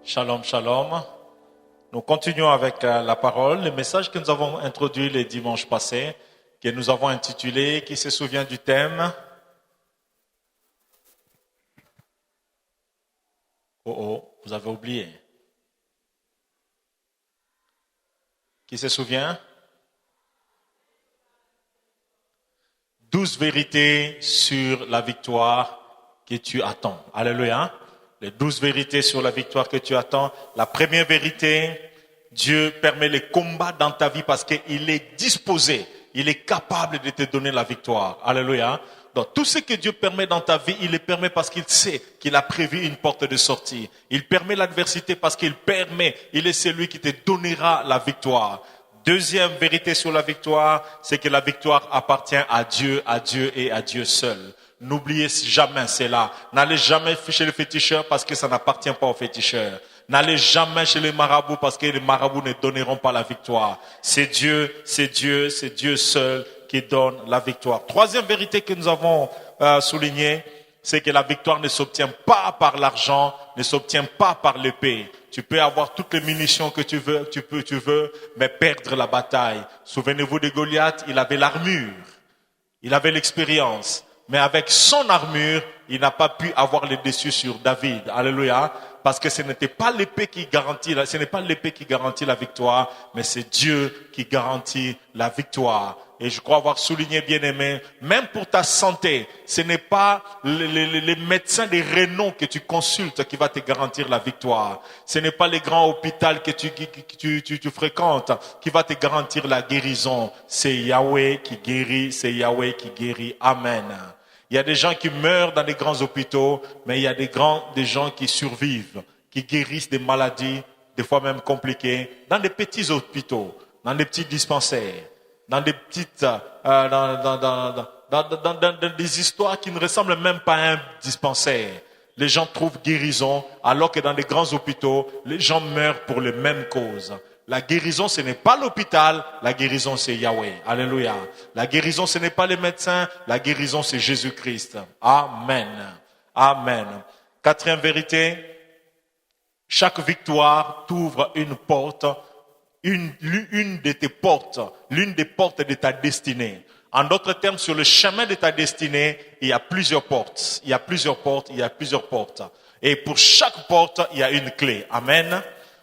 Shalom, shalom. Nous continuons avec la parole, le message que nous avons introduit les dimanches passés, que nous avons intitulé « Qui se souvient du thème ?» Oh, vous avez oublié. Qui se souvient? 12 vérités sur la victoire que tu attends. Alléluia. Les 12 vérités sur la victoire que tu attends. La première vérité, Dieu permet les combats dans ta vie parce qu'il est disposé, il est capable de te donner la victoire. Alléluia. Donc tout ce que Dieu permet dans ta vie, il le permet parce qu'il sait qu'il a prévu une porte de sortie. Il permet l'adversité parce qu'il permet, il est celui qui te donnera la victoire. Deuxième vérité sur la victoire, c'est que la victoire appartient à Dieu et à Dieu seul. N'oubliez jamais cela. N'allez jamais chez les féticheurs parce que ça n'appartient pas aux féticheurs. N'allez jamais chez les marabouts parce que les marabouts ne donneront pas la victoire. C'est Dieu seul qui donne la victoire. Troisième vérité que nous avons soulignée, c'est que la victoire ne s'obtient pas par l'argent, ne s'obtient pas par l'épée. Tu peux avoir toutes les munitions que tu veux, mais perdre la bataille. Souvenez-vous de Goliath, il avait l'armure, il avait l'expérience, mais avec son armure, il n'a pas pu avoir le dessus sur David. Alléluia. Parce que ce n'était pas l'épée qui garantit, ce n'est pas l'épée qui garantit la victoire, mais c'est Dieu qui garantit la victoire. Et je crois avoir souligné, bien aimé, même pour ta santé, ce n'est pas les médecins de renom que tu consultes qui va te garantir la victoire. Ce n'est pas les grands hôpitaux que tu fréquentes qui va te garantir la guérison. C'est Yahweh qui guérit, c'est Yahweh qui guérit. Amen. Il y a des gens qui meurent dans des grands hôpitaux, mais il y a des gens qui survivent, qui guérissent des maladies, des fois même compliquées, dans des petits hôpitaux, dans des petits dispensaires, dans des petites, dans des histoires qui ne ressemblent même pas à un dispensaire. Les gens trouvent guérison, alors que dans des grands hôpitaux, les gens meurent pour les mêmes causes. La guérison, ce n'est pas l'hôpital, la guérison, c'est Yahweh. Alléluia. La guérison, ce n'est pas les médecins, la guérison, c'est Jésus-Christ. Amen. Amen. Quatrième vérité, chaque victoire t'ouvre une porte, une de tes portes, l'une des portes de ta destinée. En d'autres termes, sur le chemin de ta destinée, il y a plusieurs portes. Il y a plusieurs portes, il y a plusieurs portes. Et pour chaque porte, il y a une clé. Amen.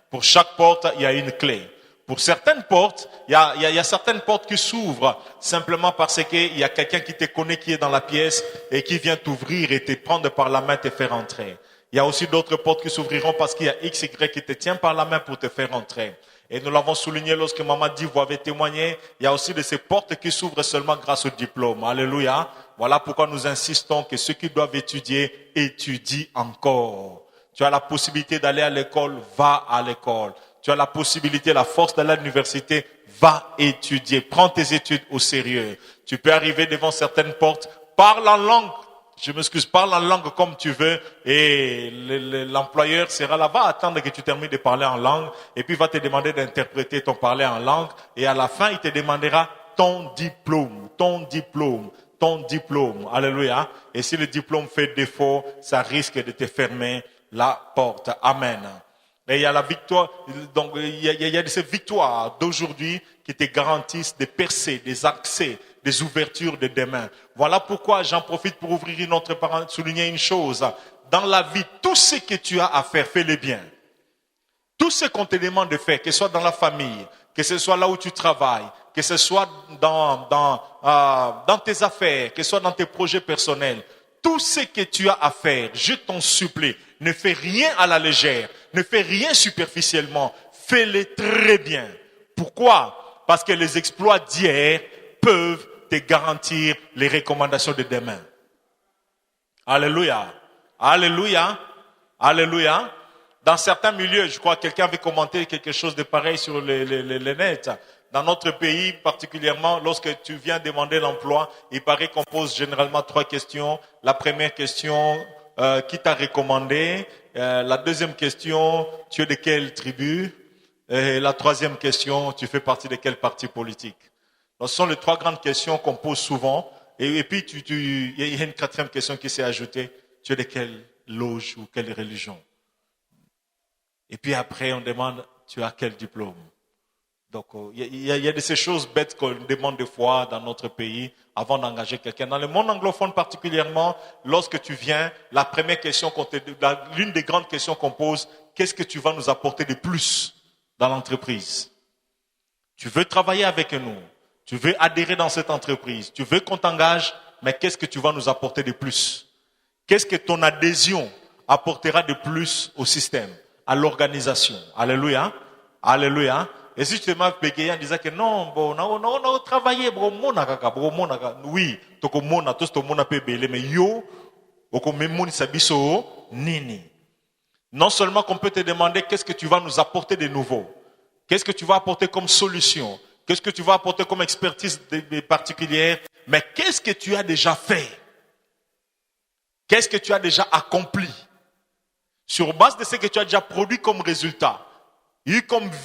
Pour chaque porte, il y a une clé. Pour certaines portes, il y a certaines portes qui s'ouvrent simplement parce qu'il y a quelqu'un qui te connaît, qui est dans la pièce et qui vient t'ouvrir et te prendre par la main et te faire entrer. Il y a aussi d'autres portes qui s'ouvriront parce qu'il y a X, Y qui te tient par la main pour te faire entrer. Et nous l'avons souligné lorsque Maman dit, vous avez témoigné, il y a aussi de ces portes qui s'ouvrent seulement grâce au diplôme. Alléluia. Voilà pourquoi nous insistons que ceux qui doivent étudier, étudient encore. Tu as la possibilité d'aller à l'école, va à l'école. Tu as la possibilité, la force d'aller à l'université, va étudier. Prends tes études au sérieux. Tu peux arriver devant certaines portes, parle en langue. Parle en langue comme tu veux et l'employeur sera là, va attendre que tu termines de parler en langue et puis va te demander d'interpréter ton parler en langue et à la fin, il te demandera ton diplôme. Alléluia. Et si le diplôme fait défaut, ça risque de te fermer la porte. Amen. Et il y a la victoire, donc il y a ces victoires d'aujourd'hui qui te garantissent des percées, des accès, des ouvertures de demain. Voilà pourquoi j'en profite pour ouvrir une autre parenthèse, souligner une chose. Dans la vie, tout ce que tu as à faire, fais-le bien. Tout ce qu'on te demande de faire, que ce soit dans la famille, que ce soit là où tu travailles, que ce soit dans tes affaires, que ce soit dans tes projets personnels, tout ce que tu as à faire, je t'en supplie, ne fais rien à la légère, ne fais rien superficiellement, fais-le très bien. Pourquoi? Parce que les exploits d'hier peuvent te garantir les recommandations de demain. Alléluia. Alléluia. Alléluia. Dans certains milieux, je crois que quelqu'un avait commenté quelque chose de pareil sur les net. Dans notre pays, particulièrement, lorsque tu viens demander l'emploi, il paraît qu'on pose généralement 3 questions. La première question, qui t'a recommandé? La deuxième question, tu es de quelle tribu? Et la troisième question, tu fais partie de quel parti politique? Donc, ce sont les 3 grandes questions qu'on pose souvent. Et puis, il y a une 4e question qui s'est ajoutée. Tu es de quelle loge ou quelle religion? Et puis après, on demande, tu as quel diplôme? Donc, il y a de ces choses bêtes qu'on demande des fois dans notre pays avant d'engager quelqu'un. Dans le monde anglophone particulièrement, lorsque tu viens, la première question l'une des grandes questions qu'on pose, qu'est-ce que tu vas nous apporter de plus dans l'entreprise? Tu veux travailler avec nous, tu veux adhérer dans cette entreprise, tu veux qu'on t'engage, mais qu'est-ce que tu vas nous apporter de plus? Qu'est-ce que ton adhésion apportera de plus au système, à l'organisation? Alléluia. Alléluia. Et si je te m'as bégayé en disant que non, bon, on a travaillé, bon, oui, toko mona, tous to mona pe belé, mais yo, oko memoni sabiso, nini. Non seulement qu'on peut te demander qu'est-ce que tu vas nous apporter de nouveau, qu'est-ce que tu vas apporter comme solution, qu'est-ce que tu vas apporter comme expertise particulière, mais qu'est-ce que tu as déjà fait? Qu'est-ce que tu as déjà accompli? Sur base de ce que tu as déjà produit comme résultat,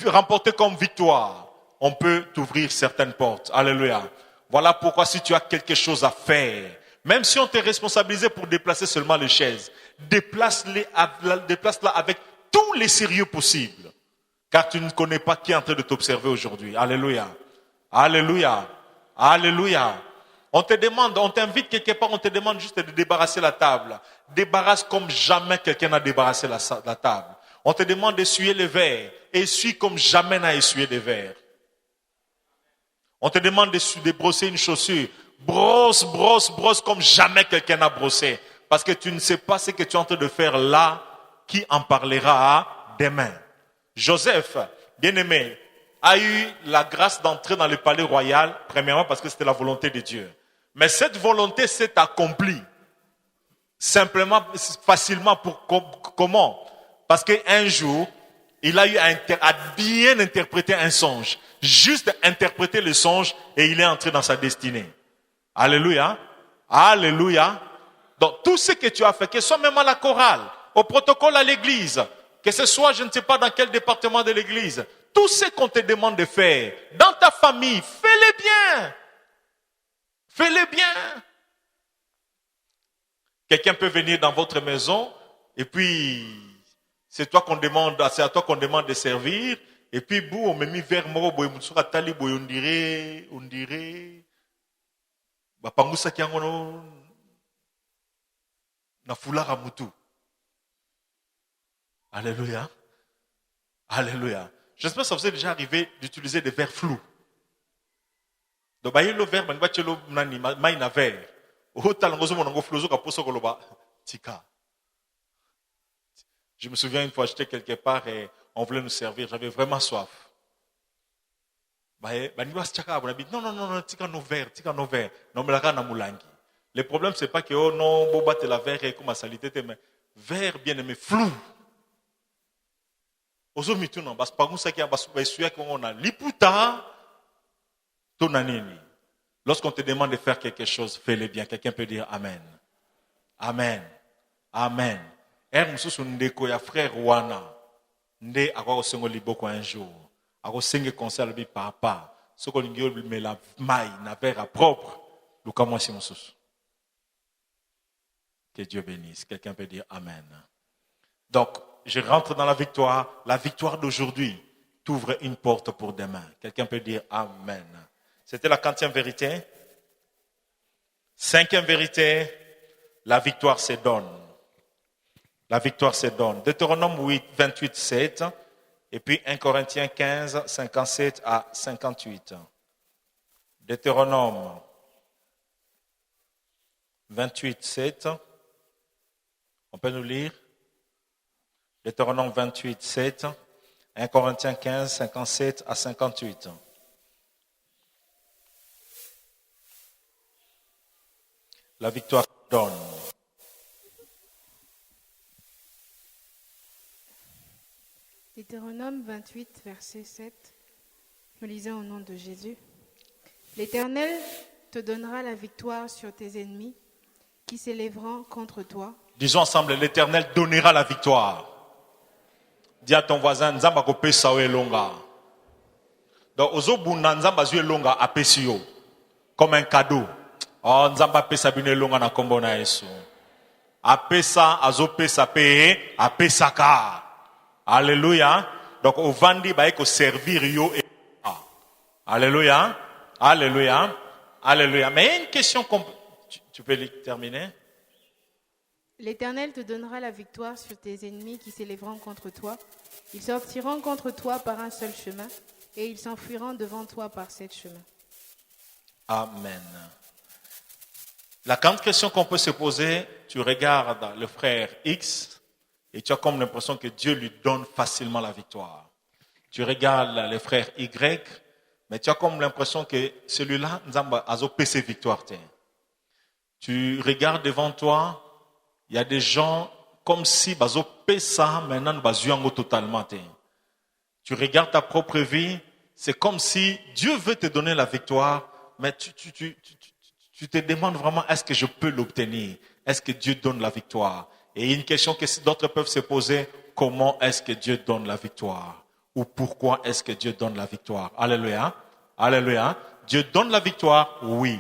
remporté comme victoire, on peut t'ouvrir certaines portes. Alléluia. Voilà pourquoi si tu as quelque chose à faire, même si on t'est responsabilisé pour déplacer seulement les chaises, déplace-la avec tous les sérieux possibles. Car tu ne connais pas qui est en train de t'observer aujourd'hui. Alléluia. Alléluia. Alléluia. On t'invite quelque part, on te demande juste de débarrasser la table. Débarrasse comme jamais quelqu'un n'a débarrassé la table. On te demande d'essuyer les verres. Essuie comme jamais n'a essuyé des verres. On te demande de brosser une chaussure. Brosse comme jamais quelqu'un n'a brossé. Parce que tu ne sais pas ce que tu es en train de faire là, qui en parlera demain. Joseph, bien-aimé, a eu la grâce d'entrer dans le palais royal, premièrement parce que c'était la volonté de Dieu. Mais cette volonté s'est accomplie simplement, facilement. Comment? Parce qu'un jour, il a eu à bien interpréter un songe. Juste interpréter le songe et il est entré dans sa destinée. Alléluia. Alléluia. Donc tout ce que tu as fait, que ce soit même à la chorale, au protocole à l'église, que ce soit je ne sais pas dans quel département de l'église, tout ce qu'on te demande de faire, dans ta famille, fais-le bien. Fais-le bien. Quelqu'un peut venir dans votre maison et puis c'est à toi qu'on demande de servir. Et puis, on me mis vers moi, on dirait, pangusa kiangono na fulara mutu. Alléluia. Alléluia. J'espère que ça vous est déjà arrivé d'utiliser des verres flous. Donc, le verre, maina verre. Je me souviens une fois, j'étais quelque part et on voulait nous servir. J'avais vraiment soif. Non, tika nos verres. Non, mais la mulangi. Le problème, c'est pas que, oh non, boba te la verre et comme salité, mais verre bien aimé, flou. Ozo mituno, bas pagusa ki abas baisuya ki on a liputa, tonanini. Lorsqu'on te demande de faire quelque chose, fais-le bien. Quelqu'un peut dire Amen. Amen. Amen. Mususu ndeko ya frère wana nde akwa kosengo liboko un jour akosenge conseil bi papa soko lingio mela mai na verre propre luka mwasi mususu. Que Dieu bénisse. Quelqu'un peut dire Amen. Donc je rentre dans la victoire d'aujourd'hui t'ouvre une porte pour demain. Quelqu'un peut dire Amen. C'était la 4e vérité. 5e vérité, la victoire se donne. La victoire se donne. Deutéronome 8, 28, 7. Et puis 1 Corinthiens 15, 57 à 58. Deutéronome 28, 7. On peut nous lire? Deutéronome 28, 7. 1 Corinthiens 15, 57 à 58. La victoire se donne. Deutéronome 28, verset 7. Nous lisons au nom de Jésus. L'Éternel te donnera la victoire sur tes ennemis qui s'élèveront contre toi. Disons ensemble, l'Éternel donnera la victoire. Dis à ton voisin, Nzamba ko pesa we longa. Donc, ozobuna Nzamba zue longa apesio. Comme un cadeau. Oh, Nzamba pesa bine longa na kombo na Yesu. Apesa, azopesa pe, apesaka. Alléluia. Donc, au vandi, bah, il servir yo et Alléluia. Alléluia. Alléluia. Mais il y a une question tu peux terminer? L'Éternel te donnera la victoire sur tes ennemis qui s'élèveront contre toi. Ils sortiront contre toi par un seul chemin et ils s'enfuiront devant toi par 7 chemins. Amen. La grande question qu'on peut se poser, tu regardes le frère X et tu as comme l'impression que Dieu lui donne facilement la victoire. Tu regardes le frère Y, mais tu as comme l'impression que celui-là, Nzamba a ses victoires. Tu regardes devant toi, il y a des gens comme si bazo pesa maintenant bazuango totalement. Tu regardes ta propre vie, c'est comme si Dieu veut te donner la victoire, mais tu te demandes vraiment, est-ce que je peux l'obtenir? Est-ce que Dieu donne la victoire? Et il y a une question que d'autres peuvent se poser, comment est-ce que Dieu donne la victoire? Ou pourquoi est-ce que Dieu donne la victoire? Alléluia. Alléluia. Dieu donne la victoire, oui.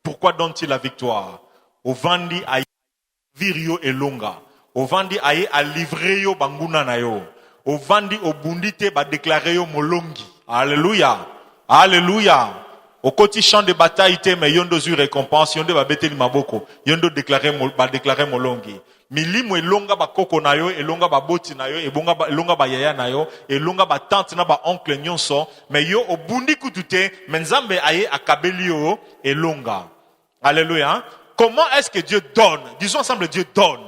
Pourquoi donne-t-il la victoire? Au vandi a virio et longa. Au vandi a livré yo banguna na yo. Au vandi au bundite ba déclaré yo molongi. Alléluia. Alléluia. Au côté champ de bataille, mais yondo zu récompense, yondo ba beteli maboko, yondo déclarer molongi. Milimo elonga ba koko na yo, elonga ba boti na yo, elonga ba yaya na yo, elonga ba tante na ba oncle nyonso, mais yo obundi kutute, menzambe aye akabeli yo elonga. Alléluia. Comment est-ce que Dieu donne? Disons ensemble, Dieu donne.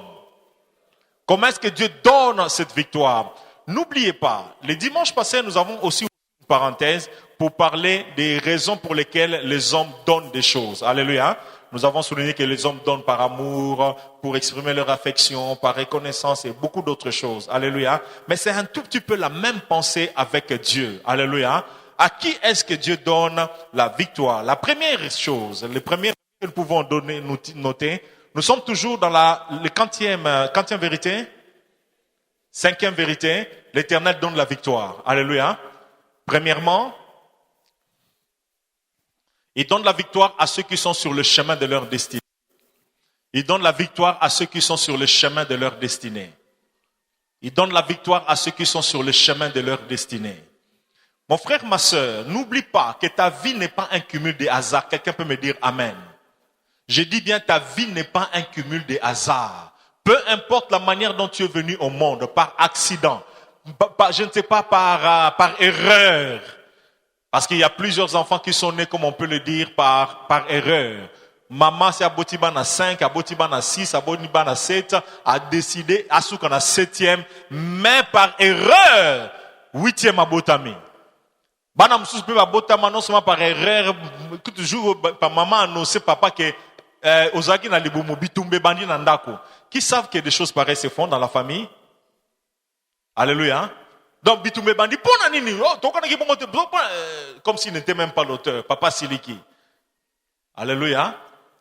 Comment est-ce que Dieu donne cette victoire? N'oubliez pas, le dimanche passé, nous avons aussi une parenthèse pour parler des raisons pour lesquelles les hommes donnent des choses. Alléluia. Nous avons souligné que les hommes donnent par amour, pour exprimer leur affection, par reconnaissance et beaucoup d'autres choses. Alléluia. Mais c'est un tout petit peu la même pensée avec Dieu. Alléluia. À qui est-ce que Dieu donne la victoire? La première chose, les premières que nous pouvons noter, nous sommes toujours dans la quantième vérité, 5e vérité, l'Éternel donne la victoire. Alléluia. Premièrement, il donne la victoire à ceux qui sont sur le chemin de leur destinée. Il donne la victoire à ceux qui sont sur le chemin de leur destinée. Il donne la victoire à ceux qui sont sur le chemin de leur destinée. Mon frère, ma sœur, n'oublie pas que ta vie n'est pas un cumul de hasards. Quelqu'un peut me dire Amen. Je dis bien, ta vie n'est pas un cumul de hasards. Peu importe la manière dont tu es venu au monde, par accident, je ne sais pas, par erreur. Parce qu'il y a plusieurs enfants qui sont nés, comme on peut le dire, par erreur. Maman, c'est Abotiban à 5, Abotiban à 6, Abotiban à 7, a décidé, Asouk en a 7e, mais par erreur, 8e Abotami. Bana msous peut Abotama non seulement par erreur, toujours par maman annoncé papa que Ozaki na libumu bitumbe bandi nandako. Qui savent que des choses pareilles se font dans la famille? Alléluia. Donc, bitumbe bandi, comme s'il n'était même pas l'auteur. Papa Siliki. Alléluia.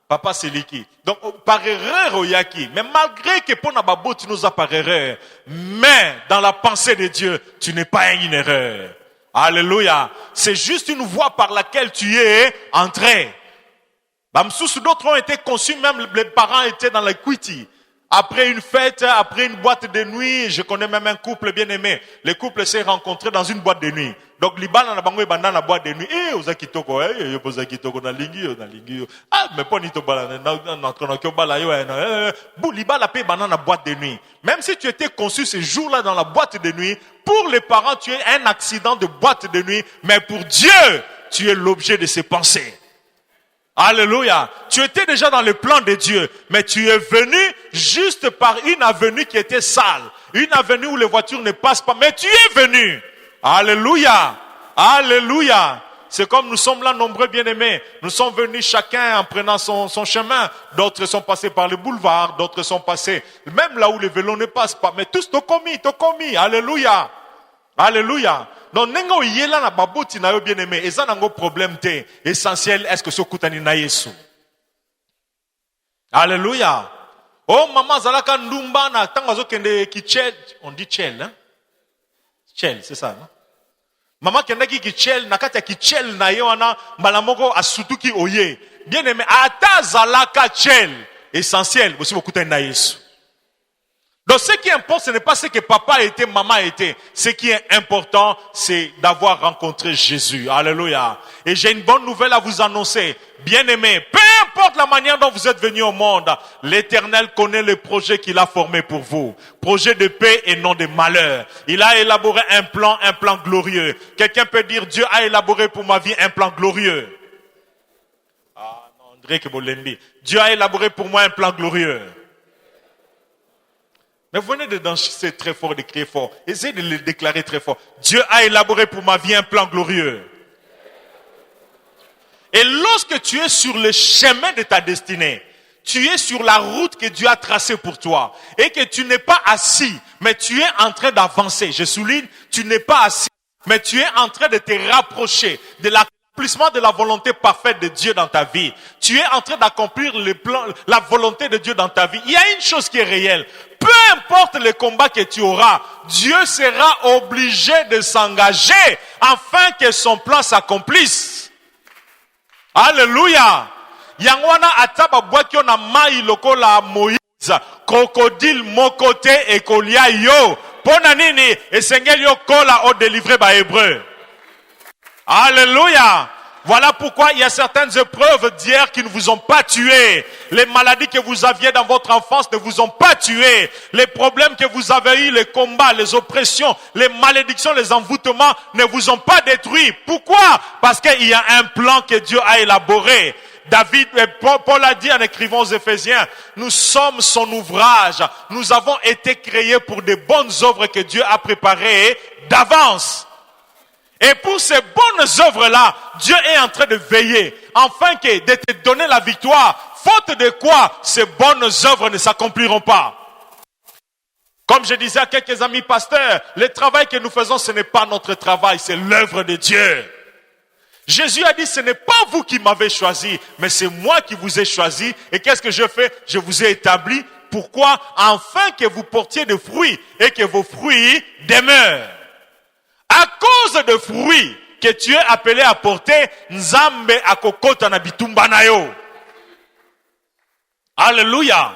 Papa Siliki. Donc, par erreur, Oyaki. Mais malgré que Pona Babo, tu nous as par erreur. Mais, dans la pensée de Dieu, tu n'es pas une erreur. Alléluia. C'est juste une voie par laquelle tu es entré. D'autres ont été conçus, même les parents étaient dans la cuiti. Après une fête, après une boîte de nuit, je connais même un couple bien aimé. Le couple s'est rencontré dans une boîte de nuit. Donc, l'Ibana na bango dans la boîte de nuit. Ozakitoko, Ozakitoko na lingi. Ah, mais pas ni to bala na Libala paye banana boîte de nuit. Même si tu étais conçu ce jour-là dans la boîte de nuit, pour les parents, tu es un accident de boîte de nuit, mais pour Dieu, tu es l'objet de ses pensées. Alléluia. Tu étais déjà dans le plan de Dieu, mais tu es venu juste par une avenue qui était sale. Une avenue où les voitures ne passent pas, mais tu es venu. Alléluia. Alléluia. C'est comme nous sommes là nombreux bien-aimés. Nous sommes venus chacun en prenant son chemin. D'autres sont passés par le boulevard, d'autres sont passés même là où les vélos ne passent pas. Mais tous t'ont commis. Alléluia. Alléluia. Donc, nengo yela na baboti na yo bien-aimé. Et ça n'a pas problème te. Essentiel, est-ce que ce kutani na Yesu? Alléluia. Oh, maman, zalaka ndumba na tangazo kende ki chel. On dit chel, hein? Chel, c'est ça, non? Maman kende ki chel, nakata ki chel na yo ana, malamoko asutuki oye. Bien-aimé, ata zalaka chel. Essentiel, aussi vous kutani na Yesu. Donc ce qui importe, ce n'est pas ce que papa a été, maman a été. Ce qui est important, c'est d'avoir rencontré Jésus. Alléluia. Et j'ai une bonne nouvelle à vous annoncer. Bien-aimés, peu importe la manière dont vous êtes venus au monde, l'Éternel connaît le projet qu'il a formé pour vous. Projet de paix et non de malheur. Il a élaboré un plan glorieux. Quelqu'un peut dire, Dieu a élaboré pour ma vie un plan glorieux. Ah non, André Kebolembi. Dieu a élaboré pour moi un plan glorieux. Mais vous venez de danser très fort, de crier fort. Essayez de le déclarer très fort. Dieu a élaboré pour ma vie un plan glorieux. Et lorsque tu es sur le chemin de ta destinée, tu es sur la route que Dieu a tracée pour toi, et que tu n'es pas assis, mais tu es en train d'avancer. Je souligne, tu n'es pas assis, mais tu es en train de te rapprocher de l'accomplissement de la volonté parfaite de Dieu dans ta vie. Tu es en train d'accomplir le plan, la volonté de Dieu dans ta vie. Il y a une chose qui est réelle. Peu importe le combat que tu auras, Dieu sera obligé de s'engager afin que son plan s'accomplisse. Alléluia. Yangwana ataba bwakyo na mai lokola Moïse, crocodile mokote ekolia yo. Pona nini esengeli yo kola o délivrer ba hébreu. Alléluia. Voilà pourquoi il y a certaines épreuves d'hier qui ne vous ont pas tué. Les maladies que vous aviez dans votre enfance ne vous ont pas tué. Les problèmes que vous avez eus, les combats, les oppressions, les malédictions, les envoûtements ne vous ont pas détruit. Pourquoi? Parce qu'il y a un plan que Dieu a élaboré. Paul a dit en écrivant aux Éphésiens, nous sommes son ouvrage. Nous avons été créés pour de bonnes œuvres que Dieu a préparées d'avance. Et pour ces bonnes œuvres-là, Dieu est en train de veiller, afin que de te donner la victoire, faute de quoi ces bonnes œuvres ne s'accompliront pas. Comme je disais à quelques amis pasteurs, le travail que nous faisons, ce n'est pas notre travail, c'est l'œuvre de Dieu. Jésus a dit, ce n'est pas vous qui m'avez choisi, mais c'est moi qui vous ai choisi. Et qu'est-ce que je fais? Je vous ai établi. Pourquoi? Afin que vous portiez des fruits et que vos fruits demeurent. À cause de fruits que tu es appelé à porter, Nzambe akokota na bitumba na yo. Alléluia.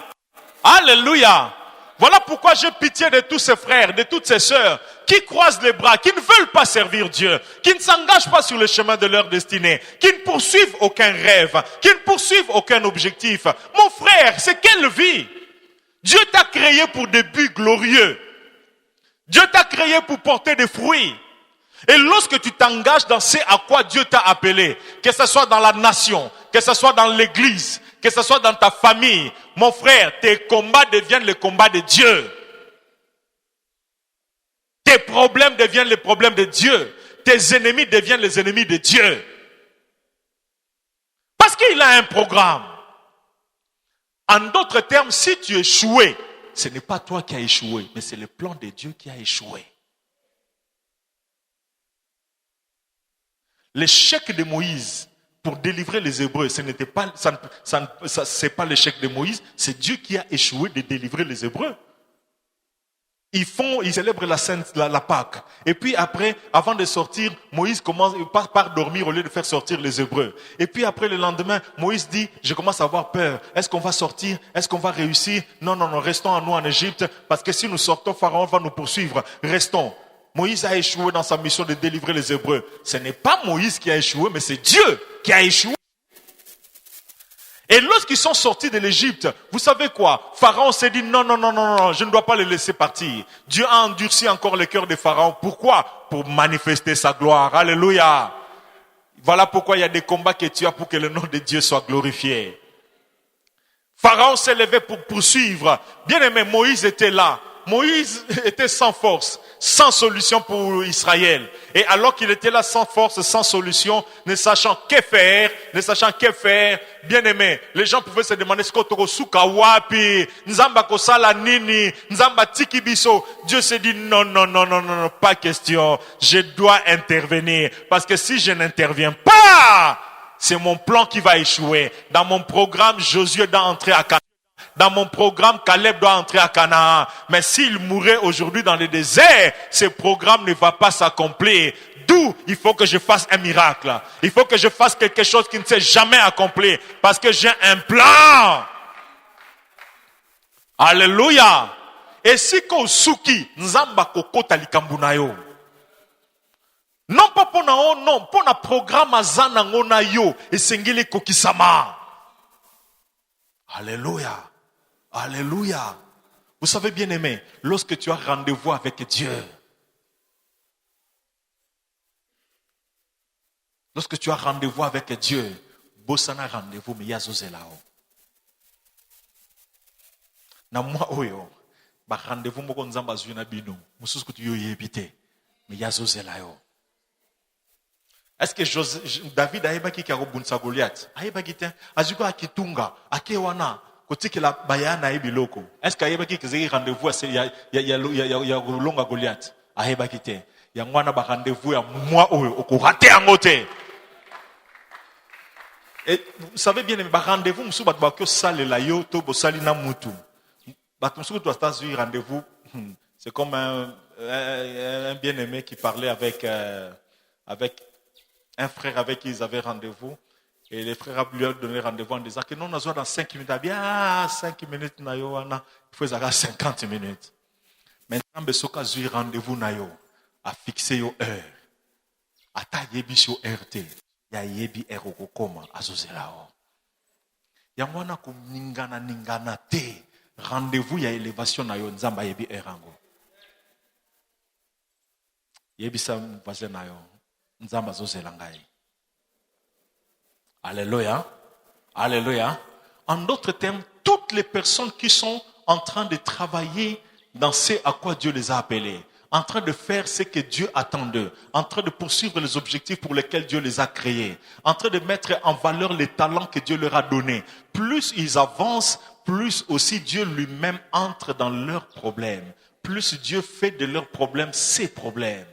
Alléluia. Voilà pourquoi j'ai pitié de tous ces frères, de toutes ces sœurs qui croisent les bras, qui ne veulent pas servir Dieu, qui ne s'engagent pas sur le chemin de leur destinée, qui ne poursuivent aucun rêve, qui ne poursuivent aucun objectif. Mon frère, c'est quelle vie? Dieu t'a créé pour des buts glorieux. Dieu t'a créé pour porter des fruits. Et lorsque tu t'engages dans ce à quoi Dieu t'a appelé, que ce soit dans la nation, que ce soit dans l'église, que ce soit dans ta famille, mon frère, tes combats deviennent les combats de Dieu. Tes problèmes deviennent les problèmes de Dieu. Tes ennemis deviennent les ennemis de Dieu. Parce qu'il a un programme. En d'autres termes, si tu échoues, ce n'est pas toi qui as échoué, mais c'est le plan de Dieu qui a échoué. L'échec de Moïse pour délivrer les Hébreux, c'est pas l'échec de Moïse, c'est Dieu qui a échoué de délivrer les Hébreux. Ils célèbrent la Pâque. Et puis après, avant de sortir, Moïse part dormir au lieu de faire sortir les Hébreux. Et puis après, le lendemain, Moïse dit, je commence à avoir peur. Est-ce qu'on va sortir? Est-ce qu'on va réussir? Non, restons à nous en Égypte, parce que si nous sortons, Pharaon va nous poursuivre. Restons. Moïse a échoué dans sa mission de délivrer les Hébreux. Ce n'est pas Moïse qui a échoué, mais c'est Dieu qui a échoué. Et lorsqu'ils sont sortis de l'Égypte, vous savez quoi? Pharaon s'est dit non, je ne dois pas les laisser partir. Dieu a endurci encore le cœur de Pharaon. Pourquoi? Pour manifester sa gloire. Alléluia. Voilà pourquoi il y a des combats que tu as pour que le nom de Dieu soit glorifié. Pharaon s'est levé pour poursuivre. Bien aimé, Moïse était là. Moïse était sans force, sans solution pour Israël. Et alors qu'il était là sans force, sans solution, ne sachant que faire, bien aimé, les gens pouvaient se demander ce qu'on suka wapi, nzamba kosala nini, nzamba tiki biso. Dieu s'est dit non, pas question. Je dois intervenir. Parce que si je n'interviens pas, c'est mon plan qui va échouer. Dans mon programme, Josué doit entrer à Canaan. Dans mon programme, Caleb doit entrer à Canaan. Mais s'il mourait aujourd'hui dans le désert, ce programme ne va pas s'accomplir. D'où il faut que je fasse un miracle. Il faut que je fasse quelque chose qui ne s'est jamais accompli. Parce que j'ai un plan. Alléluia. esika osuki nzamba kokota likambo na yo. Non pas pour na o, non, pour na programme azana ngona yo, esengeli kokisama. Alléluia. Alléluia. Vous savez bien aimé, lorsque tu as rendez-vous avec Dieu, lorsque tu as rendez-vous avec Dieu, bosana rendez-vous mais yazozelao. Na moi oyo, ba rendez-vous moko nzamba zuina bino, mususu kutu yo yebite, mais yazozelao. Est-ce que David a ebaki ka robunsa Goliath? A ebaki te, azuko akitunga, akewana, kotiki la bayana ebiloko. Est-ce que a ebaki ke rendez-vous ya longa Goliath? A ebaki te. Ya ngwana ba rendez-vous ya moi oyo okorate angote. Et vous savez bien, ba rendez-vous musu bat ba ko salela yo to bo salina mutu. Bat musu to États-Unis rendez-vous, c'est comme un bien-aimé qui parlait avec un frère avec qui ils avaient rendez-vous. Et les frères lui ont donné rendez-vous en disant que non, on a dans 5 minutes. Bien, 5 minutes, il faut 50 minutes. Maintenant, Besoka Zui rendez-vous a fixé une heure. Ata yebi sur RT. Ya yebi erokokoma azozelao. Ya mwana ko ningana te. Rendez-vous ya élévation na yo nzamba yebi erango. Yebi sa mvaze na yo. Nzamba zozela ngai. Alléluia. Alléluia. En d'autres termes, toutes les personnes qui sont en train de travailler dans ce à quoi Dieu les a appelés, en train de faire ce que Dieu attend d'eux, en train de poursuivre les objectifs pour lesquels Dieu les a créés, en train de mettre en valeur les talents que Dieu leur a donnés, plus ils avancent, plus aussi Dieu lui-même entre dans leurs problèmes, plus Dieu fait de leurs problèmes ses problèmes.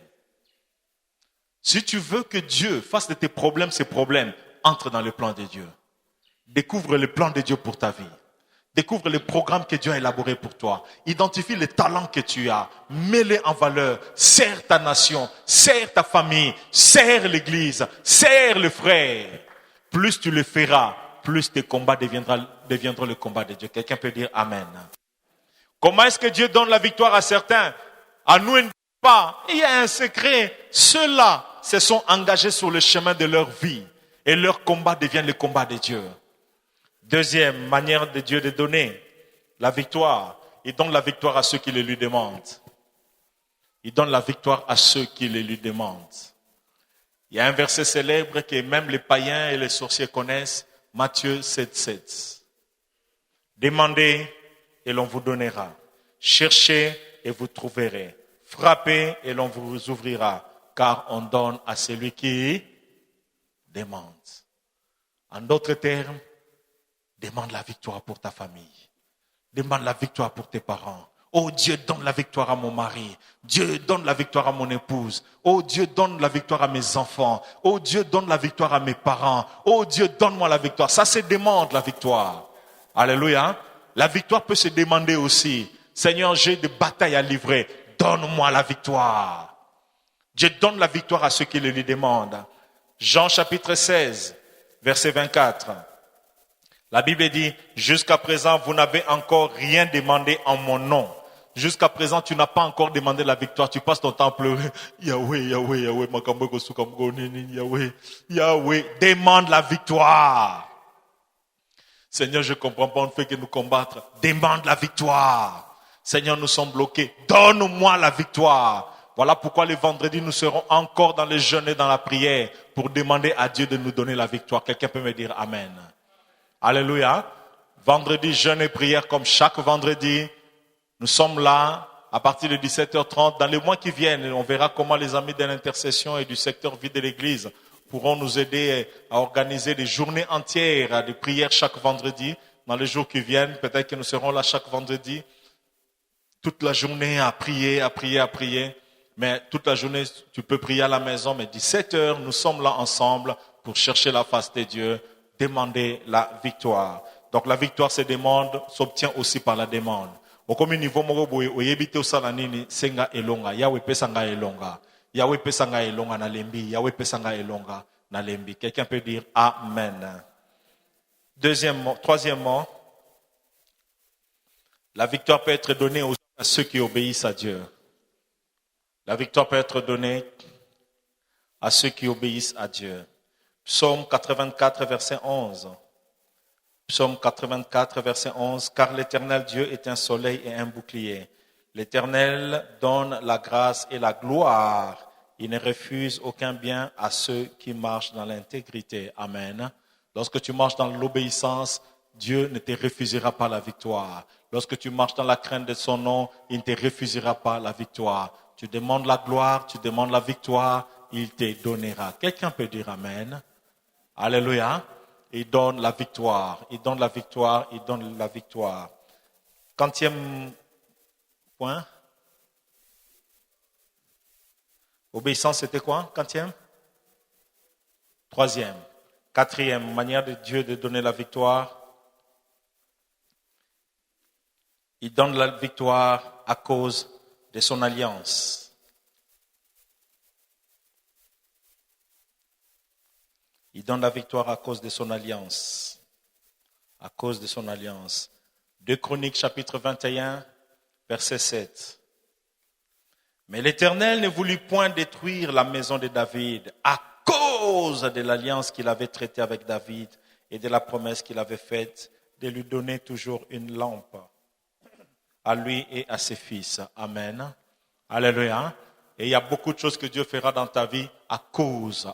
Si tu veux que Dieu fasse de tes problèmes ses problèmes, entre dans le plan de Dieu. Découvre le plan de Dieu pour ta vie. Découvre le programme que Dieu a élaboré pour toi. Identifie les talents que tu as. Mets-les en valeur. Sers ta nation. Sers ta famille. Sers l'église. Sers le frère. Plus tu le feras, plus tes combats deviendront le combat de Dieu. Quelqu'un peut dire Amen. Comment est-ce que Dieu donne la victoire à certains? À nous, il ne pas. Il y a un secret. Ceux-là se sont engagés sur le chemin de leur vie. Et leur combat devient le combat de Dieu. Deuxième manière de Dieu de donner la victoire. Il donne la victoire à ceux qui le lui demandent. Il donne la victoire à ceux qui le lui demandent. Il y a un verset célèbre que même les païens et les sorciers connaissent. Matthieu 7,7. Demandez et l'on vous donnera. Cherchez et vous trouverez. Frappez et l'on vous ouvrira. Car on donne à celui qui demande. En d'autres termes, demande la victoire pour ta famille. Demande la victoire pour tes parents. Oh Dieu, donne la victoire à mon mari. Dieu, donne la victoire à mon épouse. Oh Dieu, donne la victoire à mes enfants. Oh Dieu, donne la victoire à mes parents. Oh Dieu, donne-moi la victoire. Ça se demande la victoire. Alléluia. La victoire peut se demander aussi. Seigneur, j'ai des batailles à livrer. Donne-moi la victoire. Dieu donne la victoire à ceux qui le lui demandent. Jean chapitre 16, verset 24. La Bible dit, jusqu'à présent, vous n'avez encore rien demandé en mon nom. Jusqu'à présent, tu n'as pas encore demandé la victoire. Tu passes ton temps à pleurer. Yahweh, Yahweh, Yahweh, Yahweh, Yahweh, demande la victoire. Seigneur, je ne comprends pas, on ne fait que nous combattre. Demande la victoire. Seigneur, nous sommes bloqués. Donne-moi la victoire. Voilà pourquoi le vendredi, nous serons encore dans le jeûne et dans la prière pour demander à Dieu de nous donner la victoire. Quelqu'un peut me dire Amen. Alléluia. Vendredi, jeûne et prière comme chaque vendredi. Nous sommes là à partir de 17h30. Dans les mois qui viennent, on verra comment les amis de l'intercession et du secteur vie de l'église pourront nous aider à organiser des journées entières de prière chaque vendredi. Dans les jours qui viennent, peut-être que nous serons là chaque vendredi. Toute la journée à prier, à prier, à prier. Mais toute la journée, tu peux prier à la maison. Mais 17h, nous sommes là ensemble pour chercher la face de Dieu, demander la victoire. Donc la victoire se demande, s'obtient aussi par la demande. Au comme niveau moroboye, oyebite osalanini senga elonga, Yahweh pesanga elonga, Yahweh pesanga elonga na lembi, Yahweh pesanga elonga na lembi. Quelqu'un peut dire Amen. Troisièmement, la victoire peut être donnée aussi à ceux qui obéissent à Dieu. La victoire peut être donnée à ceux qui obéissent à Dieu. Psaume 84, verset 11. Psaume 84, verset 11. Car l'Éternel Dieu est un soleil et un bouclier. L'Éternel donne la grâce et la gloire. Il ne refuse aucun bien à ceux qui marchent dans l'intégrité. Amen. Lorsque tu marches dans l'obéissance, Dieu ne te refusera pas la victoire. Lorsque tu marches dans la crainte de son nom, il ne te refusera pas la victoire. Tu demandes la gloire, tu demandes la victoire, il te donnera. Quelqu'un peut dire Amen. Alléluia. Il donne la victoire, il donne la victoire, il donne la victoire. 40e point. Obéissance, c'était quoi? 40e? 3e. 4e, manière de Dieu de donner la victoire. Il donne la victoire à cause de son alliance. Il donne la victoire à cause de son alliance. À cause de son alliance. 2 Chroniques, chapitre 21, verset 7. Mais l'Éternel ne voulut point détruire la maison de David à cause de l'alliance qu'il avait traitée avec David et de la promesse qu'il avait faite de lui donner toujours une lampe à lui et à ses fils. Amen. Alléluia. Et il y a beaucoup de choses que Dieu fera dans ta vie à cause,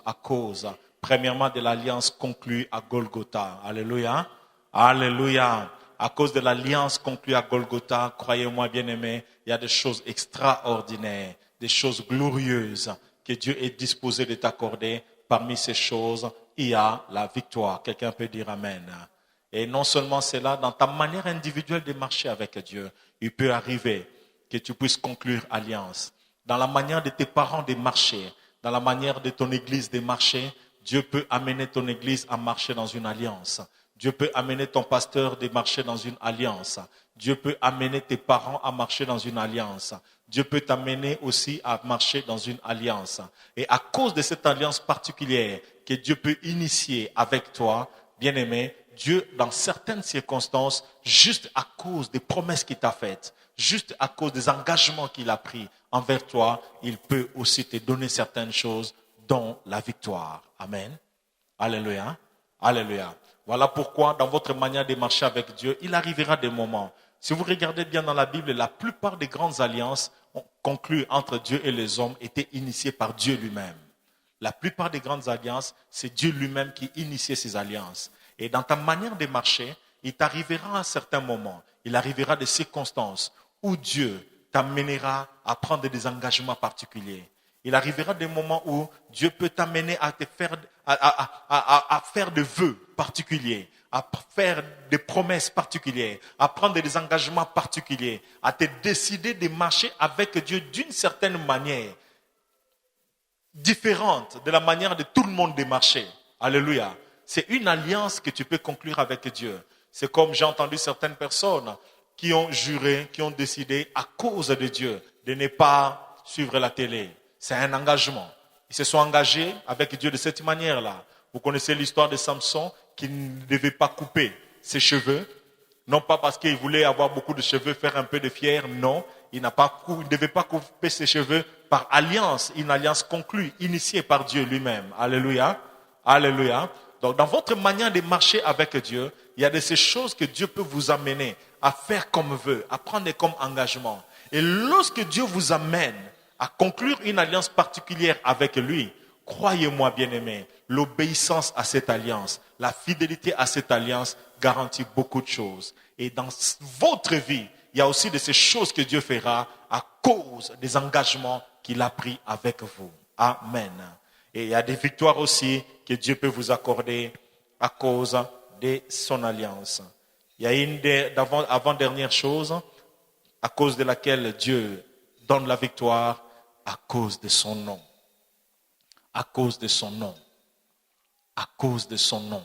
premièrement, de l'alliance conclue à Golgotha. Alléluia. Alléluia. À cause de l'alliance conclue à Golgotha, croyez-moi bien-aimés, il y a des choses extraordinaires, des choses glorieuses que Dieu est disposé de t'accorder. Parmi ces choses, il y a la victoire. Quelqu'un peut dire Amen. Et non seulement cela, dans ta manière individuelle de marcher avec Dieu, il peut arriver que tu puisses conclure alliance. Dans la manière de tes parents de marcher, dans la manière de ton église de marcher, Dieu peut amener ton église à marcher dans une alliance. Dieu peut amener ton pasteur de marcher dans une alliance. Dieu peut amener tes parents à marcher dans une alliance. Dieu peut t'amener aussi à marcher dans une alliance. Et à cause de cette alliance particulière que Dieu peut initier avec toi, bien-aimé, Dieu, dans certaines circonstances, juste à cause des promesses qu'il t'a faites, juste à cause des engagements qu'il a pris envers toi, il peut aussi te donner certaines choses, dont la victoire. Amen. Alléluia. Alléluia. Voilà pourquoi, dans votre manière de marcher avec Dieu, il arrivera des moments. Si vous regardez bien dans la Bible, la plupart des grandes alliances conclues entre Dieu et les hommes étaient initiées par Dieu lui-même. La plupart des grandes alliances, c'est Dieu lui-même qui initiait ces alliances. Et dans ta manière de marcher, il t'arrivera à un certain moment, il arrivera des circonstances où Dieu t'amènera à prendre des engagements particuliers. Il arrivera des moments où Dieu peut t'amener à faire des vœux particuliers, à faire des promesses particulières, à prendre des engagements particuliers, à te décider de marcher avec Dieu d'une certaine manière, différente de la manière de tout le monde de marcher. Alléluia. C'est une alliance que tu peux conclure avec Dieu. C'est comme j'ai entendu certaines personnes qui ont juré, qui ont décidé à cause de Dieu de ne pas suivre la télé. C'est un engagement. Ils se sont engagés avec Dieu de cette manière-là. Vous connaissez l'histoire de Samson qui ne devait pas couper ses cheveux. Non pas parce qu'il voulait avoir beaucoup de cheveux, faire un peu de fier. Non, il ne devait pas couper ses cheveux par alliance. Une alliance conclue, initiée par Dieu lui-même. Alléluia. Alléluia. Donc dans votre manière de marcher avec Dieu, il y a de ces choses que Dieu peut vous amener à faire comme vœu, à prendre comme engagement. Et lorsque Dieu vous amène à conclure une alliance particulière avec lui, croyez-moi bien-aimé, l'obéissance à cette alliance, la fidélité à cette alliance garantit beaucoup de choses. Et dans votre vie, il y a aussi de ces choses que Dieu fera à cause des engagements qu'il a pris avec vous. Amen. Et il y a des victoires aussi que Dieu peut vous accorder à cause de son alliance. Il y a une avant-dernière chose à cause de laquelle Dieu donne la victoire, à cause de son nom. À cause de son nom. À cause de son nom.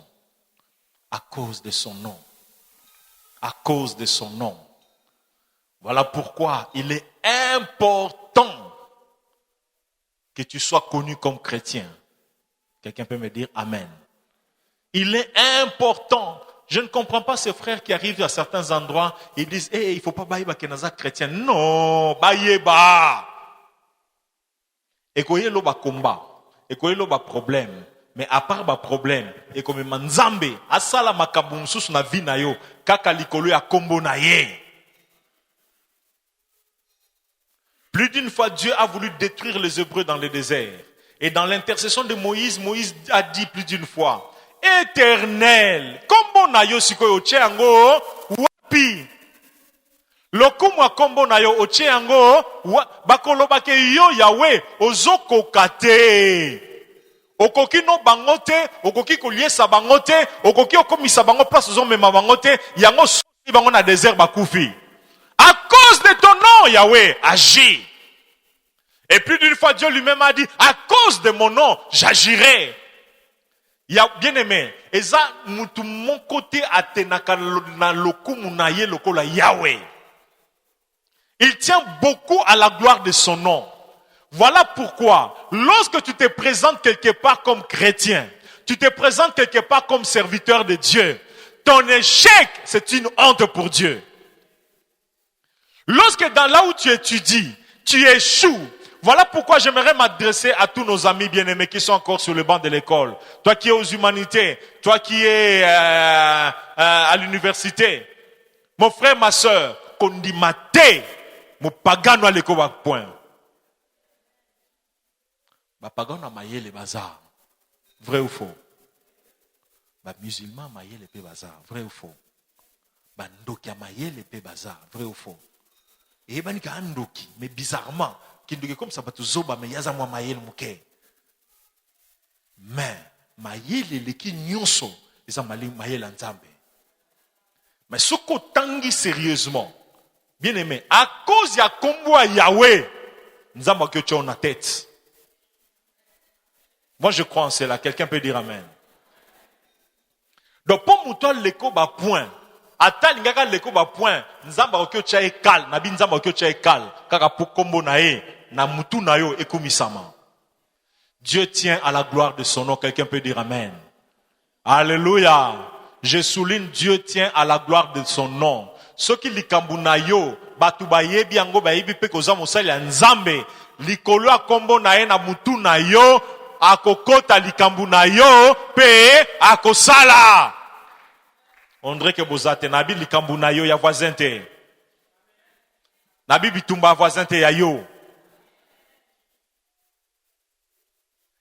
À cause de son nom. À cause de son nom. Voilà pourquoi il est important que tu sois connu comme chrétien. Quelqu'un peut me dire Amen. Il est important. Je ne comprends pas ces frères qui arrivent à certains endroits et disent, il faut pas bailler kenaza chrétien. Non, bailler ba. Et koye lo ba combat. Et koye lo ba problème. Mais à part ba problème, et comme manzambe, asala makabunsus na vie na yo, kaka likolo ya kombo na ye. Plus d'une fois, Dieu a voulu détruire les Hébreux dans le désert. Et dans l'intercession de Moïse, Moïse a dit plus d'une fois, Éternel, kombo na yo sikoyo oche yango wapi? Lokumu kombo na yo oche yango bakoloba ke yo Yahweh ozokoka te. Okoki no bango te, okoki koliesa bango te, okoki okomisa bango place ozomema bango te, yango soki bango na désert bakufi. À cause de ton nom, Yahweh, agis. Et plus d'une fois, Dieu lui-même a dit, à cause de mon nom, j'agirai. Bien aimé, eza mutu mon côté atenaka na lokumu na ye lokola Yahweh. Il tient beaucoup à la gloire de son nom. Voilà pourquoi, lorsque tu te présentes quelque part comme chrétien, tu te présentes quelque part comme serviteur de Dieu, ton échec, c'est une honte pour Dieu. Lorsque dans là où tu étudies, tu échoues, voilà pourquoi j'aimerais m'adresser à tous nos amis bien-aimés qui sont encore sur le banc de l'école. Toi qui es aux humanités, toi qui es à l'université, mon frère, ma soeur, qu'on dit maté, mon pagano à l'école point. Ba pagano a maillé les bazars. Vrai ou faux? Ba musulman a maillé les bazars. Vrai ou faux? Ba ndoki a maillé les bazars. Vrai ou faux? Et ben ka ndoki, mais bizarrement, qui ndoki comme ça ba tu zoba mais yaza moi maillé le mouké. Mais maillé les qui nyonso, ils ont maillé l'anzambe. Mais ce qu'on tangi sérieusement, bien aimé, à cause ya kombo à Yahweh, nous avons que tu as en tête. Moi, je crois en cela. Quelqu'un peut dire amen. Donc, pour moi, l'écho ba point. Ata lingaka l'écho ba point. Nzamba okyo cha ekal. Nabi nzamba okyo cha ekal. Kaka pour kombo na e. Na mutu na yo ekumisama. Dieu tient à la gloire de son nom. Quelqu'un peut dire amen. Alléluia. Je souligne, Dieu tient à la gloire de son nom. Ce qui likambu na yo. Batu ba yebi yango ba yebi pe koza mosali ya nzambe. Likolo a kombo na e na mutu na yo. Akokota likambu na yo pe akosala. On dirait que bozate nabi likambu na yo ya voisin te. Nabi bitumba voisin te ya yo.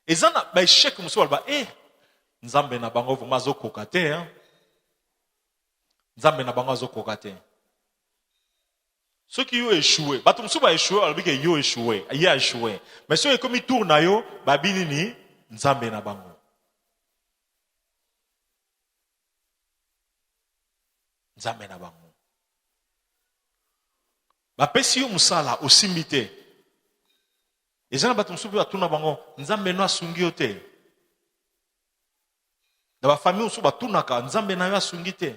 Ezana ba échec muso ba nzambe na bango vuma zo kokate hein. Nzambe na bango zo kokate. Ceux qui ont échoué, batum suba échoué, alors que yo échoué, il a échoué. Mais ceux qui ont mis tour na yo, babinini nzambe na bango. Nzambe na bango. Ba pesi yo musala osimite. Ezana batum suba tuna bango, nzambe no asungi yo te. Na ba famille suba tunaka, nzambe na yo asungi te.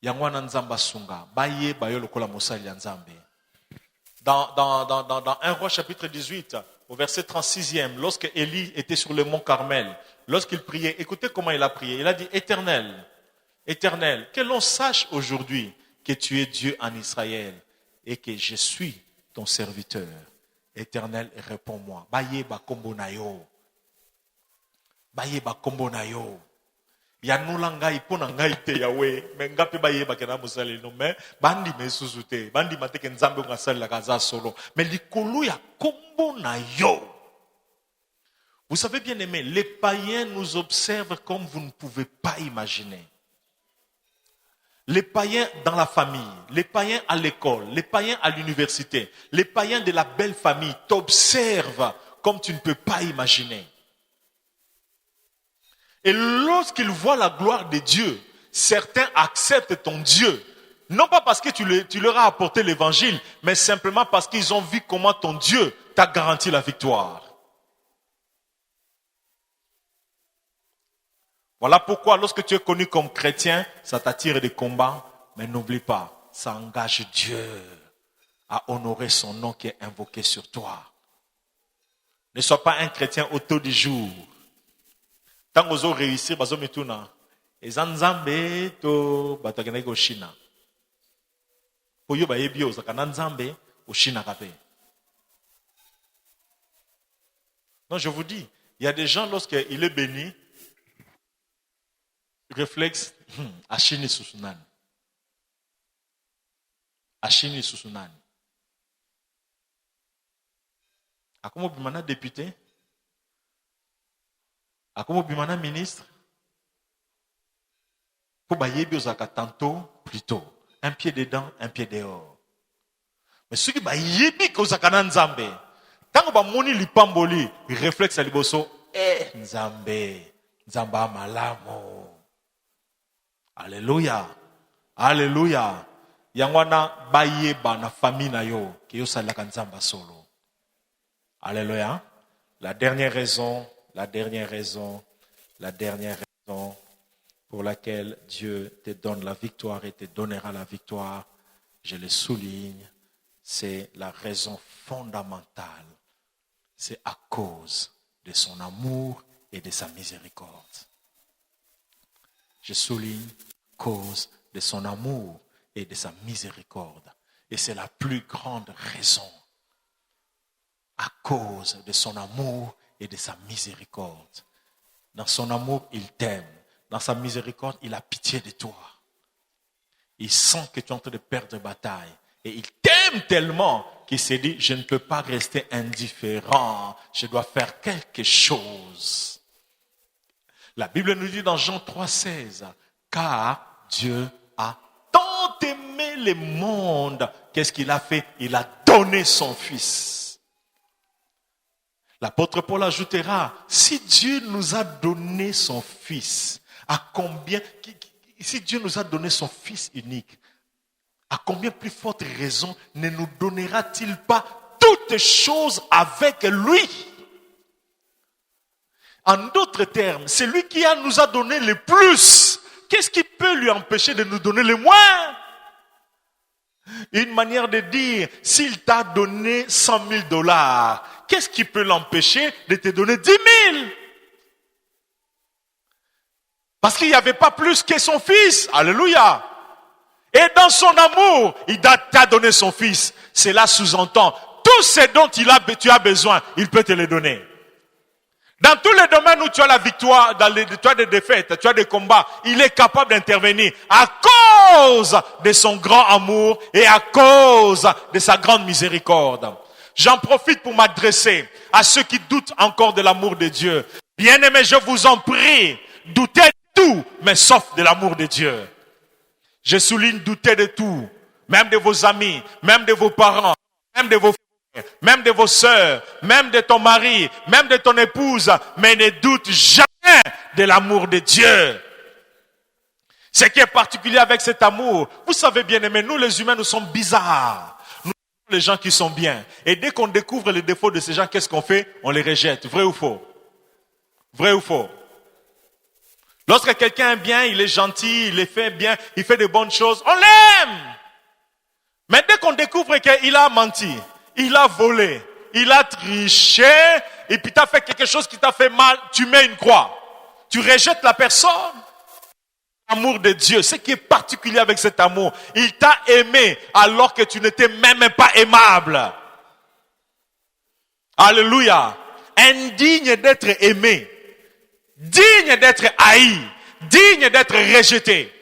Yangwana nzamba sunga baye bayo lokola mosali ya nzambe. Dans 1 Roi chapitre 18 au verset 36e, lorsque Élie était sur le mont Carmel, lorsqu'il priait, écoutez comment il a prié. Il a dit Éternel, Éternel, que l'on sache aujourd'hui que tu es Dieu en Israël et que je suis ton serviteur. Éternel, réponds-moi. Baye ba kombo na yo. Baye ba kombo na yo. Yanula ngai pona ngai te Yahweh mengape baye bakena musali no me bandi mesuzute bandi mateke nzambe ngasali la kaza solo mais likolo ya kombo na yo. Vous savez bien aimé, les païens nous observent comme vous ne pouvez pas imaginer. Les païens dans la famille, les païens à l'école, les païens à l'université, les païens de la belle famille t'observent comme tu ne peux pas imaginer. Et lorsqu'ils voient la gloire de Dieu, certains acceptent ton Dieu. Non pas parce que tu leur as apporté l'évangile, mais simplement parce qu'ils ont vu comment ton Dieu t'a garanti la victoire. Voilà pourquoi lorsque tu es connu comme chrétien, ça t'attire des combats, mais n'oublie pas, ça engage Dieu à honorer son nom qui est invoqué sur toi. Ne sois pas un chrétien autour du jour. Tant que vous réussir, bazo metuna. Eza nzambe to batakene ko China. Po yo ba yebi ozakana nzambe au China kapé. Non, je vous dis, il y a des gens lorsqu'il est béni, réflexe Achini Susunan. Achini Susunan. Akomo bimana député? Akomo bimana ministre? Pour bayebi ozaka tantôt, plutôt. Un pied dedans, un pied dehors. Mais ceux qui bayebi kozaka na nzambe, tant que bamoni lipamboli, réflexe à liboso, nzambe, nzamba malamo. Alléluia. Alléluia. Yangwana bayeba na famille na yo, ki yo salaka nzamba solo. Alléluia. La dernière raison pour laquelle Dieu te donne la victoire et te donnera la victoire, je le souligne, c'est la raison fondamentale. C'est à cause de son amour et de sa miséricorde. Je souligne cause de son amour et de sa miséricorde. Et c'est la plus grande raison. À cause de son amour et de sa miséricorde. Dans son amour, il t'aime. Dans sa miséricorde, il a pitié de toi. Il sent que tu es en train de perdre bataille. Et il t'aime tellement qu'il s'est dit, je ne peux pas rester indifférent. Je dois faire quelque chose. La Bible nous dit dans Jean 3,16, car Dieu a tant aimé le monde. Qu'est-ce qu'il a fait? Il a donné son Fils. L'apôtre Paul ajoutera, si Dieu nous a donné son Fils, à combien, si Dieu nous a donné son Fils unique, à combien plus forte raison ne nous donnera-t-il pas toutes choses avec lui? En d'autres termes, c'est lui qui nous a donné le plus. Qu'est-ce qui peut lui empêcher de nous donner le moins? Une manière de dire, s'il t'a donné $100,000, qu'est-ce qui peut l'empêcher de te donner 10 000? Parce qu'il n'y avait pas plus que son Fils. Alléluia. Et dans son amour, il t'a donné son Fils. Cela sous-entend, tout ce dont tu as besoin, il peut te le donner. Dans tous les domaines où tu as la victoire, tu as des défaites, tu as des combats, il est capable d'intervenir à cause de son grand amour et à cause de sa grande miséricorde. J'en profite pour m'adresser à ceux qui doutent encore de l'amour de Dieu. Bien-aimés, je vous en prie, doutez de tout, mais sauf de l'amour de Dieu. Je souligne douter de tout, même de vos amis, même de vos parents, même de vos frères, même de vos sœurs, même de ton mari, même de ton épouse, mais ne doute jamais de l'amour de Dieu. Ce qui est particulier avec cet amour, vous savez bien aimé, nous les humains, nous sommes bizarres. Nous sommes les gens qui sont bien. Et dès qu'on découvre les défauts de ces gens, qu'est-ce qu'on fait? On les rejette. Vrai ou faux? Vrai ou faux? Lorsque quelqu'un est bien, il est gentil, il est fait bien, il fait de bonnes choses, on l'aime. Mais dès qu'on découvre qu'il a menti, il a volé, il a triché, et puis tu as fait quelque chose qui t'a fait mal, tu mets une croix. Tu rejettes la personne. L'amour de Dieu, ce qui est particulier avec cet amour, il t'a aimé alors que tu n'étais même pas aimable. Alléluia. Indigne d'être aimé. Digne d'être haï, digne d'être rejeté.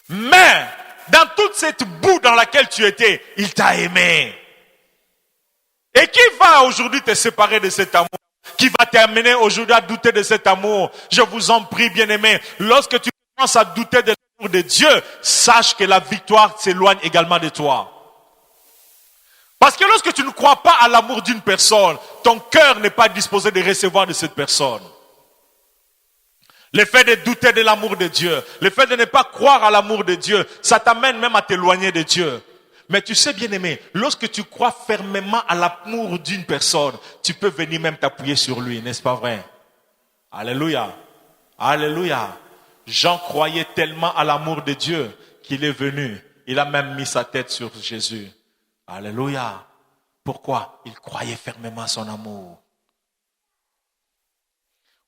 Mais, dans toute cette boue dans laquelle tu étais, il t'a aimé. Et qui va aujourd'hui te séparer de cet amour? Qui va t'amener aujourd'hui à douter de cet amour? Je vous en prie, bien-aimés, lorsque tu commences à douter de l'amour de Dieu, sache que la victoire s'éloigne également de toi. Parce que lorsque tu ne crois pas à l'amour d'une personne, ton cœur n'est pas disposé de recevoir de cette personne. Le fait de douter de l'amour de Dieu, le fait de ne pas croire à l'amour de Dieu, ça t'amène même à t'éloigner de Dieu. Mais tu sais bien aimé, lorsque tu crois fermement à l'amour d'une personne, tu peux venir même t'appuyer sur lui, n'est-ce pas vrai? Alléluia. Alléluia. Jean croyait tellement à l'amour de Dieu qu'il est venu. Il a même mis sa tête sur Jésus. Alléluia. Pourquoi? Il croyait fermement à son amour.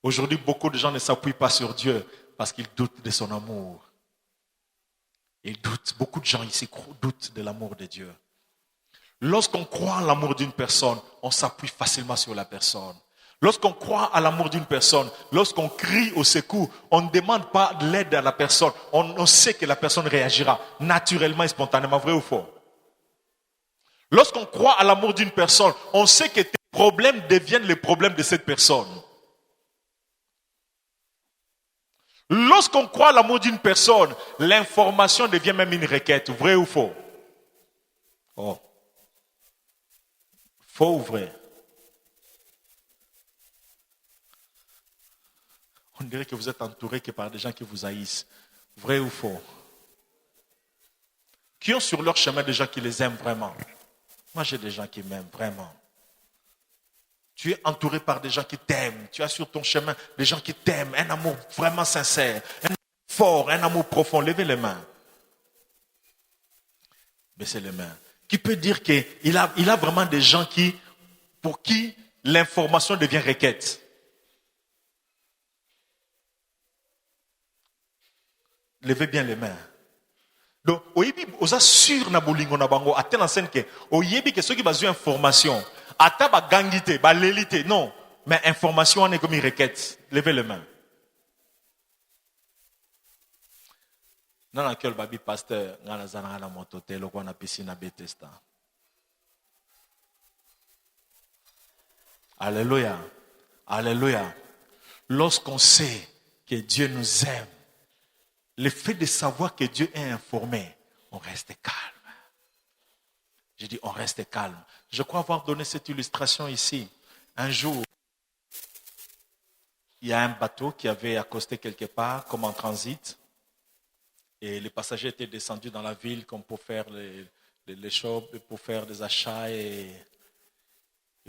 Aujourd'hui, beaucoup de gens ne s'appuient pas sur Dieu parce qu'ils doutent de son amour. Ils doutent. Beaucoup de gens ici doutent de l'amour de Dieu. Lorsqu'on croit en l'amour d'une personne, on s'appuie facilement sur la personne. Lorsqu'on croit à l'amour d'une personne, lorsqu'on crie au secours, on ne demande pas de l'aide à la personne. On sait que la personne réagira naturellement et spontanément, vrai ou faux? Lorsqu'on croit à l'amour d'une personne, on sait que tes problèmes deviennent les problèmes de cette personne. Lorsqu'on croit à l'amour d'une personne, l'information devient même une requête, vrai ou faux? Oh. Faux ou vrai? On dirait que vous êtes entouré que par des gens qui vous haïssent. Vrai ou faux? Qui ont sur leur chemin des gens qui les aiment vraiment? Moi, j'ai des gens qui m'aiment vraiment. Tu es entouré par des gens qui t'aiment. Tu as sur ton chemin des gens qui t'aiment. Un amour vraiment sincère, un amour fort, un amour profond. Levez les mains. Baissez les mains. Qui peut dire qu'il a vraiment des gens pour qui l'information devient requête? Levez bien les mains. Donc, oyebi oza sur na bolingo na bango atteint en scène que oyebi que ceux qui basent information ata ba gangité ba lélité non mais information on est comme une requête. Levez les mains. Dans laquelle babi pasteur ngana zana na motote lokwa na piscine Bethesda. Alléluia. Alléluia. Lorsqu'on sait que Dieu nous aime, le fait de savoir que Dieu est informé, on reste calme. Je dis, on reste calme. Je crois avoir donné cette illustration ici. Un jour, il y a un bateau qui avait accosté quelque part, comme en transit. Et les passagers étaient descendus dans la ville comme pour faire les shops, pour faire des achats. Et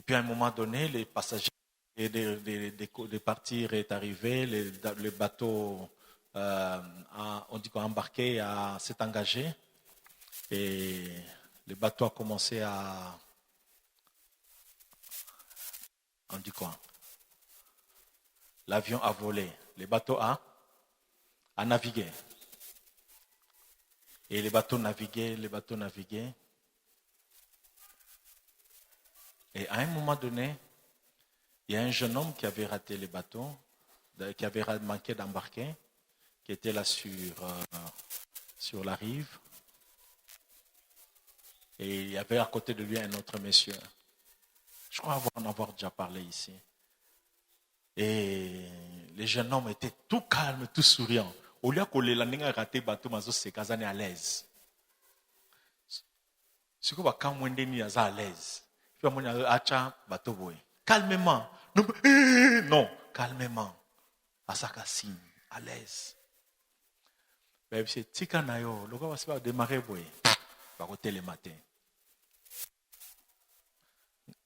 puis à un moment donné, les passagers de partir est arrivé, le bateau... on dit qu'on a embarqué, s'est engagé et le bateau a commencé à... On dit quoi? L'avion a volé, le bateau a navigué. Et le bateau naviguait. Et à un moment donné, il y a un jeune homme qui avait raté le bateau, qui avait manqué d'embarquer, qui était là sur la rive. Et il y avait à côté de lui un autre monsieur. Je crois en avoir déjà parlé ici. Et le jeune homme était tout calme, tout souriant. Au lieu que les a raté le bateau, c'est qu'il est à l'aise. Ce que quand on est à l'aise, calmement. Non, calmement. À ça signe, à l'aise. Mais c'est tika na yo, le gars va démarrer boy. Va côté le matin.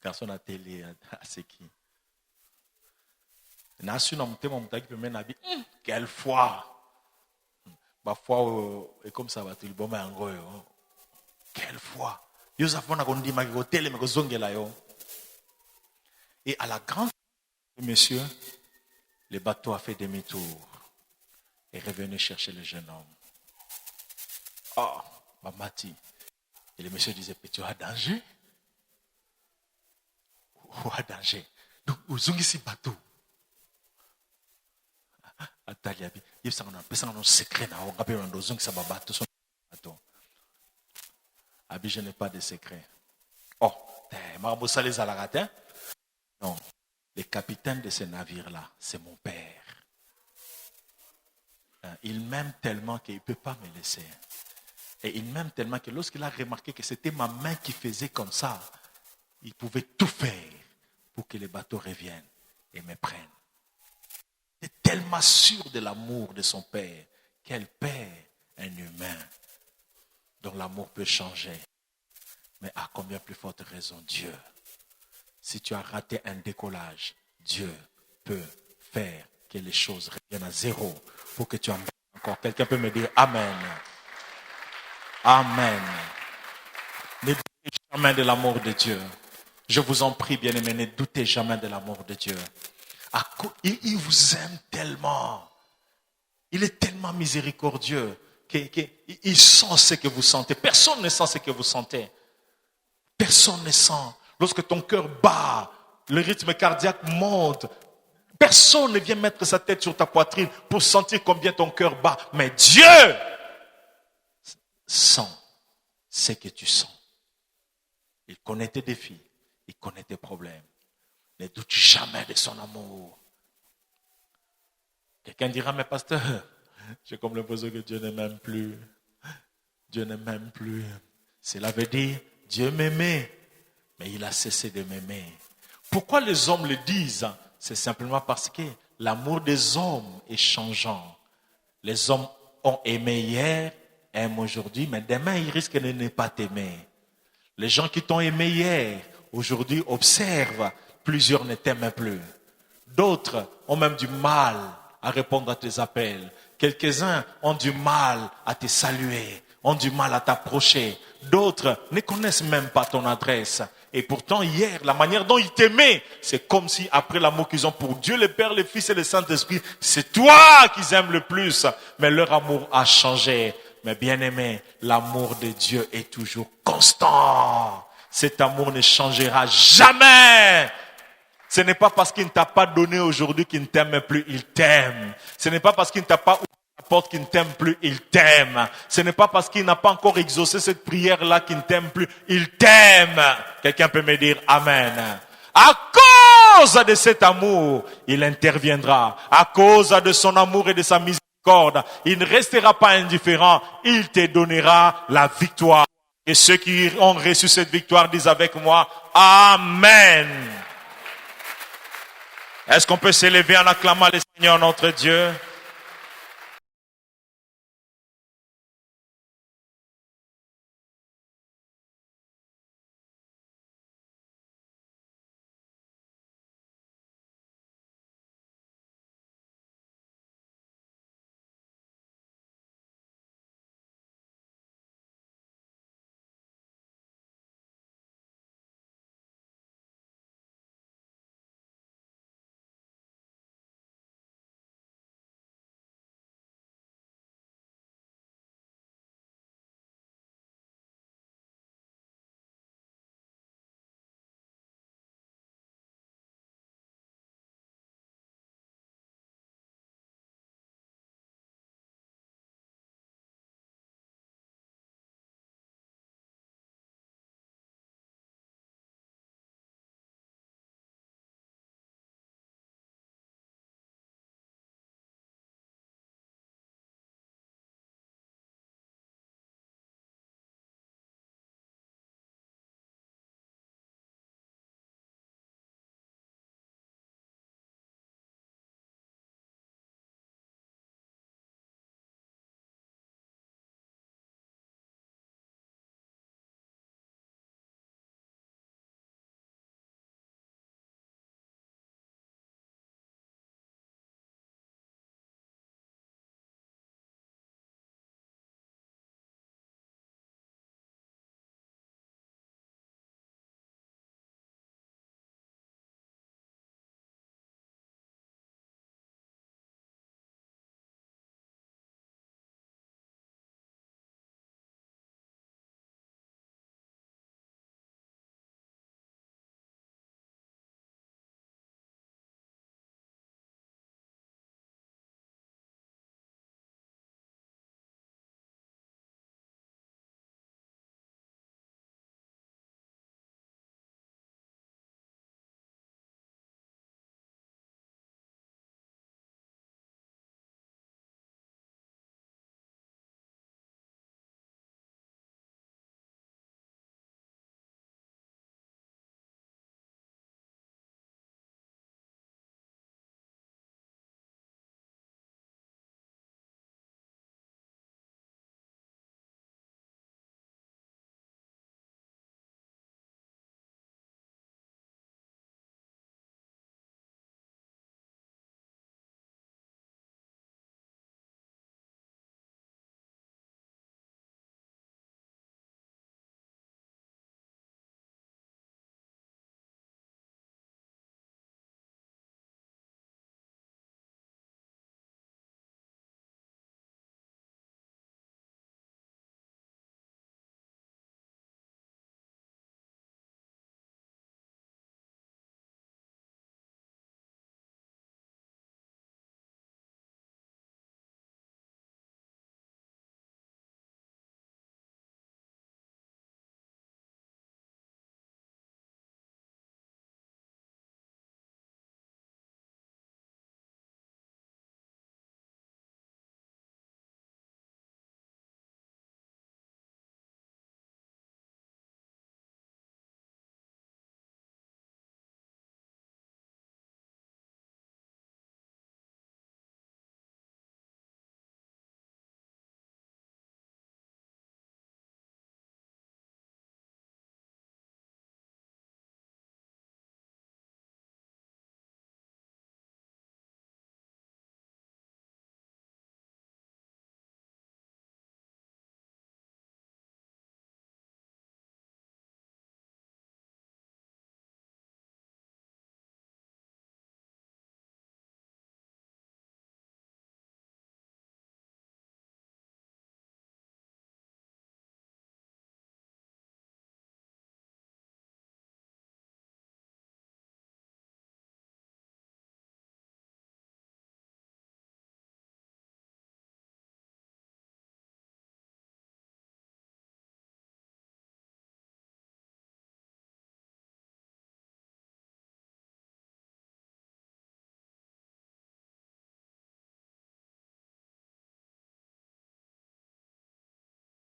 Garçon à télé à ce qui. Na su na mutema mutaki pe mena bi. Quelle foi. Ba foi et comme ça va tout le bon mango yo. Quelle foi. Yo zafona ko ndima ko télé me ko zongela yo. Et à la grande monsieur, le bateau a fait demi-tour et revenu chercher le jeune homme. Oh, Mati. Et le monsieur disait, tu as danger? Ou a danger? Donc, vous avez ce bateau. Ataliabi. Il y a un secret. Abi, je n'ai pas de secret. Oh, non. Le capitaine de ce navire-là, c'est mon père. Il m'aime tellement qu'il ne peut pas me laisser. Et il m'aime tellement que lorsqu'il a remarqué que c'était ma main qui faisait comme ça, il pouvait tout faire pour que le bateau revienne et me prenne. Il est tellement sûr de l'amour de son père. Quel père, un humain, dont l'amour peut changer. Mais à combien plus forte raison Dieu? Si tu as raté un décollage, Dieu peut faire que les choses reviennent à zéro pour que tu en encore. Quelqu'un peut me dire Amen. Amen. Ne doutez jamais de l'amour de Dieu. Je vous en prie, bien-aimés, ne doutez jamais de l'amour de Dieu. Il vous aime tellement. Il est tellement miséricordieux qu'il sent ce que vous sentez. Personne ne sent ce que vous sentez. Personne ne sent. Lorsque ton cœur bat, le rythme cardiaque monte. Personne ne vient mettre sa tête sur ta poitrine pour sentir combien ton cœur bat. Mais Dieu sent ce que tu sens. Il connaît tes défis. Il connaît tes problèmes. Ne doute jamais de son amour. Quelqu'un dira, mais pasteur, j'ai comme l'impression que Dieu ne m'aime plus. Dieu ne m'aime plus. Cela veut dire, Dieu m'aimait, mais il a cessé de m'aimer. Pourquoi les hommes le disent? C'est simplement parce que l'amour des hommes est changeant. Les hommes ont aimé hier, aiment aujourd'hui, mais demain, ils risquent de ne pas t'aimer. Les gens qui t'ont aimé hier, aujourd'hui, observent, plusieurs ne t'aiment plus. D'autres ont même du mal à répondre à tes appels. Quelques-uns ont du mal à te saluer, ont du mal à t'approcher. D'autres ne connaissent même pas ton adresse. Et pourtant, hier, la manière dont ils t'aimaient, c'est comme si, après l'amour qu'ils ont pour Dieu, le Père, le Fils et le Saint-Esprit, c'est toi qu'ils aiment le plus. Mais leur amour a changé. Mais bien aimé, l'amour de Dieu est toujours constant. Cet amour ne changera jamais. Ce n'est pas parce qu'il ne t'a pas donné aujourd'hui qu'il ne t'aime plus, il t'aime. Ce n'est pas parce qu'il ne t'a pas ouvert la porte qu'il ne t'aime plus, il t'aime. Ce n'est pas parce qu'il n'a pas encore exaucé cette prière-là qu'il ne t'aime plus, il t'aime. Quelqu'un peut me dire Amen. À cause de cet amour, il interviendra. À cause de son amour et de sa miséricorde, il ne restera pas indifférent. Il te donnera la victoire. Et ceux qui ont reçu cette victoire disent avec moi Amen. Est-ce qu'on peut s'élever en acclamant le Seigneur notre Dieu?